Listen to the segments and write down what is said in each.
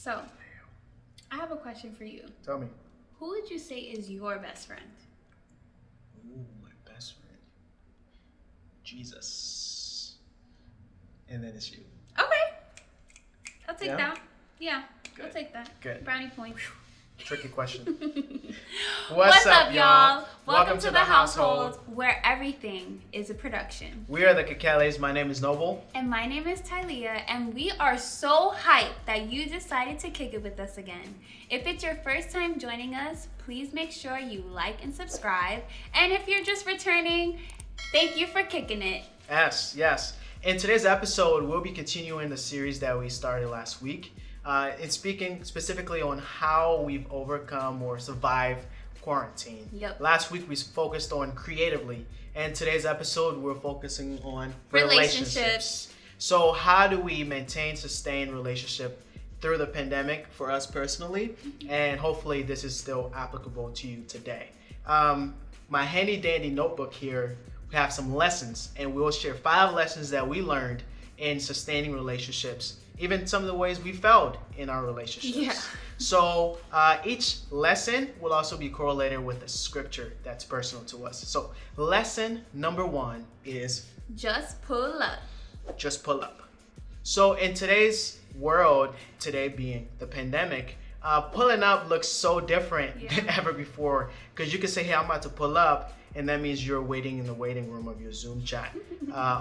So, I have a question for you. Tell me. Who would you say is your best friend? Ooh, my best friend. Jesus. And then it's you. Okay. I'll take Yeah? that. Yeah, Good. I'll take that. Good. Brownie points. Tricky question. What's up, y'all? Welcome to the household where everything is a production. We are the Kakales. My name is Noble. And my name is Tyliah, and we are so hyped that you decided to kick it with us again. If it's your first time joining us, please make sure you like and subscribe. And if you're just returning, thank you for kicking it. Yes. In today's episode, we'll be continuing the series that we started last week. It's speaking specifically on how we've overcome or survived quarantine. Yep. Last week we focused on creatively, and today's episode we're focusing on Relationships. So how do we maintain, sustain relationship through the pandemic for us personally? And hopefully this is still applicable to you today. My handy dandy notebook here, we have some lessons, and we'll share 5 lessons that we learned in sustaining relationships, even some of the ways we failed in our relationships. Yeah. So each lesson will also be correlated with a scripture that's personal to us. So lesson number 1 is Just pull up. just pull up. So in today's world, today being the pandemic, pulling up looks so different than ever before, because you can say, hey, I'm about to pull up, and that means you're waiting in the waiting room of your Zoom chat.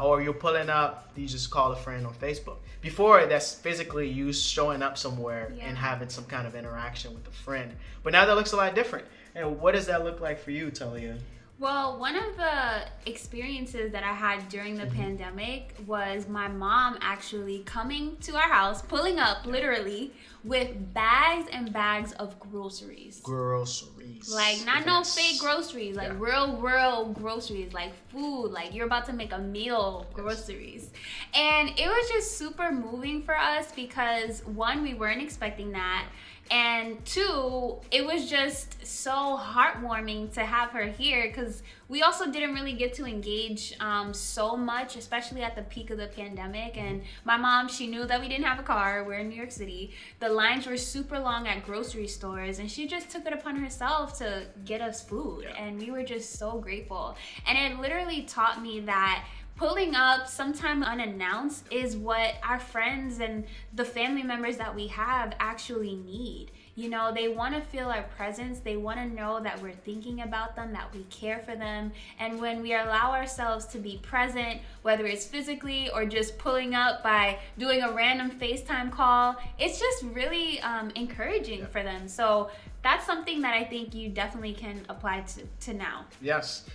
Or you're pulling up, you just call a friend on Facebook. Before, that's physically you showing up somewhere and having some kind of interaction with a friend. But now that looks a lot different. And what does that look like for you, Talia? Well, one of the experiences that I had during the pandemic was my mom actually coming to our house, pulling up literally with bags and bags of groceries. Groceries. Like, not no fake groceries, like real groceries, like food, like you're about to make a meal groceries. And it was just super moving for us because 1, we weren't expecting that. And 2, it was just so heartwarming to have her here because we also didn't really get to engage so much, especially at the peak of the pandemic. And my mom, she knew that we didn't have a car. We're in New York City. The lines were super long at grocery stores, and she just took it upon herself to get us food. Yeah. And we were just so grateful. And it literally taught me that pulling up sometime unannounced is what our friends and the family members that we have actually need. You know, they want to feel our presence. They want to know that we're thinking about them, that we care for them. And when we allow ourselves to be present, whether it's physically or just pulling up by doing a random FaceTime call, it's just really encouraging for them. So that's something that I think you definitely can apply to now. Yes.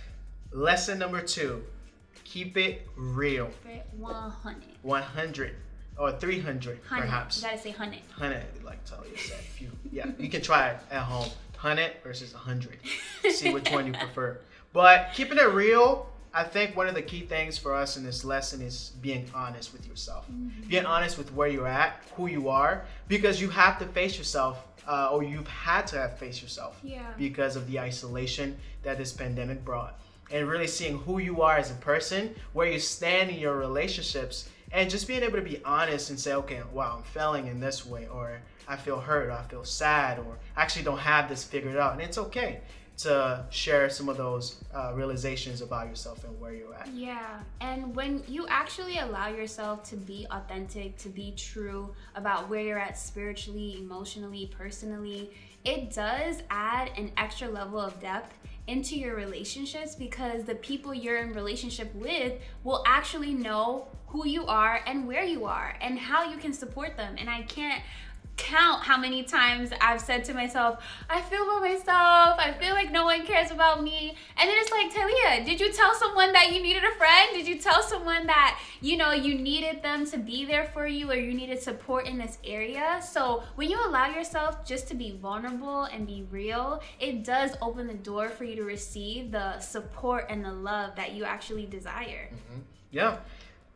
Lesson number 2. Keep it real. 100. 100 or 300 perhaps. You gotta say 100. 100, like Talia said. You can try it at home. 100 versus 100. See which one you prefer. But keeping it real, I think one of the key things for us in this lesson is being honest with yourself. Being honest with where you're at, who you are, because you have to face yourself, or you've had to have faced yourself because of the isolation that this pandemic brought. And really seeing who you are as a person, where you stand in your relationships, and just being able to be honest and say, okay, wow, I'm failing in this way, or I feel hurt, or I feel sad, or I actually don't have this figured out. And it's okay to share some of those realizations about yourself and where you're at. Yeah, and when you actually allow yourself to be authentic, to be true about where you're at spiritually, emotionally, personally, it does add an extra level of depth into your relationships, because the people you're in relationship with will actually know who you are and where you are and how you can support them. And I can't count how many times I've said to myself, I feel by myself, I feel like no one cares about me. And then it's like, Talia, did you tell someone that you needed a friend? Did you tell someone that, you needed them to be there for you, or you needed support in this area? So when you allow yourself just to be vulnerable and be real, it does open the door for you to receive the support and the love that you actually desire. Yeah.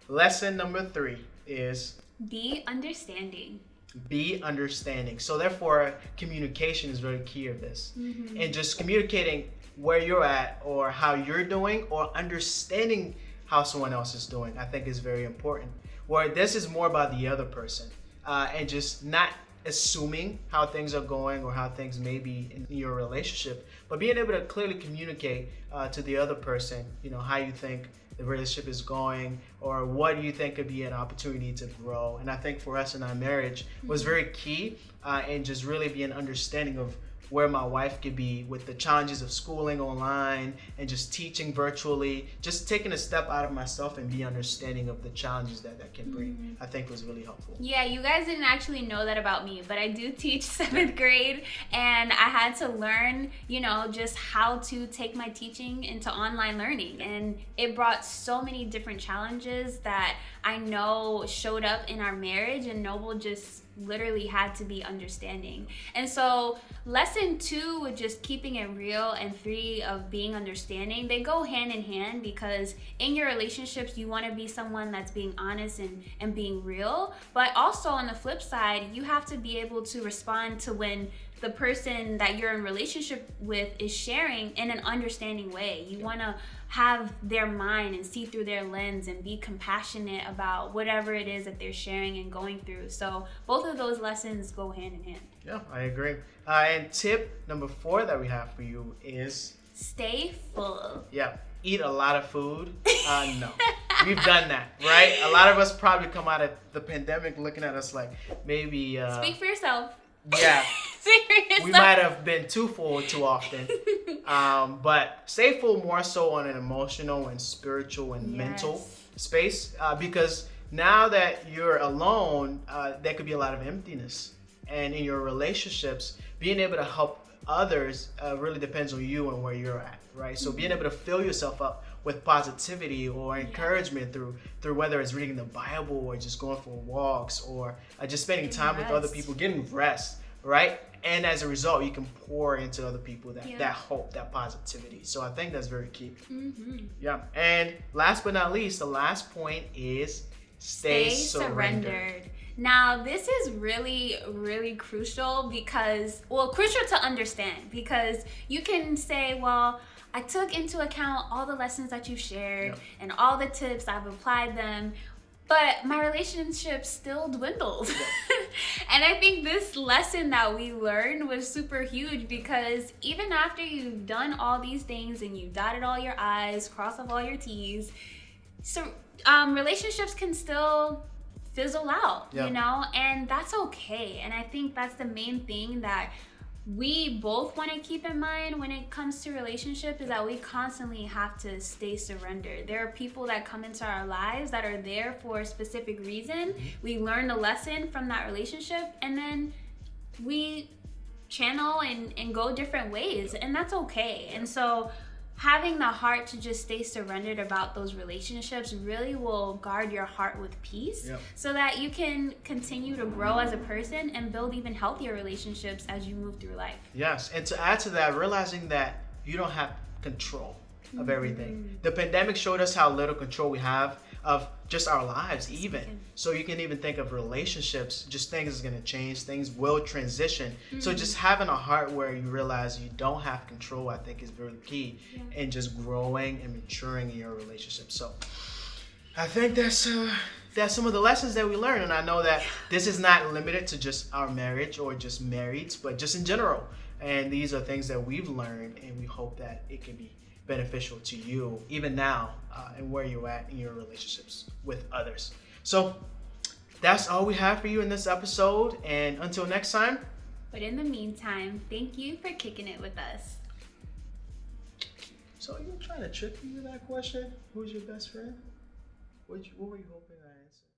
Lesson number 3 is be understanding. Be understanding. So therefore, communication is very key of this. And just communicating where you're at, or how you're doing, or understanding how someone else is doing, I think is very important. Where this is more about the other person, and just not assuming how things are going or how things may be in your relationship, but being able to clearly communicate to the other person, how you think the relationship is going, or what do you think could be an opportunity to grow. And I think for us in our marriage was very key, and just really being understanding of where my wife could be with the challenges of schooling online and just teaching virtually, just taking a step out of myself and be understanding of the challenges that can bring, I think was really helpful. Yeah, you guys didn't actually know that about me, but I do teach 7th grade, and I had to learn, just how to take my teaching into online learning. And it brought so many different challenges that I know showed up in our marriage, and Noble just literally had to be understanding. And so lesson 2 with just keeping it real and 3 of being understanding, they go hand in hand, because in your relationships you want to be someone that's being honest and being real, but also on the flip side you have to be able to respond to when the person that you're in relationship with is sharing in an understanding way. You want to have their mind and see through their lens and be compassionate about whatever it is that they're sharing and going through. So both of those lessons go hand in hand. Yeah, I agree. And tip number 4 that we have for you is stay full. Yeah, eat a lot of food. No, we've done that, right? A lot of us probably come out of the pandemic looking at us like maybe. Speak for yourself. Yeah, we might have been too full too often. But stay full more so on an emotional and spiritual and mental space, because now that you're alone, there could be a lot of emptiness. And in your relationships, being able to help others really depends on you and where you're at, right? So being able to fill yourself up with positivity or encouragement through whether it's reading the Bible or just going for walks or just spending time with other people, getting rest, right? And as a result, you can pour into other people that hope, that positivity. So I think that's very key. Yeah. And last but not least, the last point is stay surrendered. Now, this is really, really crucial crucial to understand, because you can say, well, I took into account all the lessons that you shared and all the tips, I've applied them, but my relationship still dwindled. And I think this lesson that we learned was super huge, because even after you've done all these things and you dotted all your I's, crossed off all your T's, so relationships can still fizzle out, and that's okay. And I think that's the main thing that we both want to keep in mind when it comes to relationship, is that we constantly have to stay surrendered. There are people that come into our lives that are there for a specific reason. We learn the lesson from that relationship, and then we channel and go different ways, and that's okay. And so having the heart to just stay surrendered about those relationships really will guard your heart with peace, so that you can continue to grow as a person and build even healthier relationships as you move through life. Yes, and to add to that, realizing that you don't have control of everything. The pandemic showed us how little control we have of just our lives even. So you can even think of relationships, just things is going to change, things will transition. So just having a heart where you realize you don't have control, I think is really key in just growing and maturing in your relationship. So I think that's some of the lessons that we learned. And I know that this is not limited to just our marriage or just marrieds, but just in general. And these are things that we've learned, and we hope that it can be beneficial to you even now, and where you're at in your relationships with others. So that's all we have for you in this episode, and until next time. But in the meantime, thank you for kicking it with us. So you're trying to trick me with that question? Who's your best friend? What were you hoping I answered?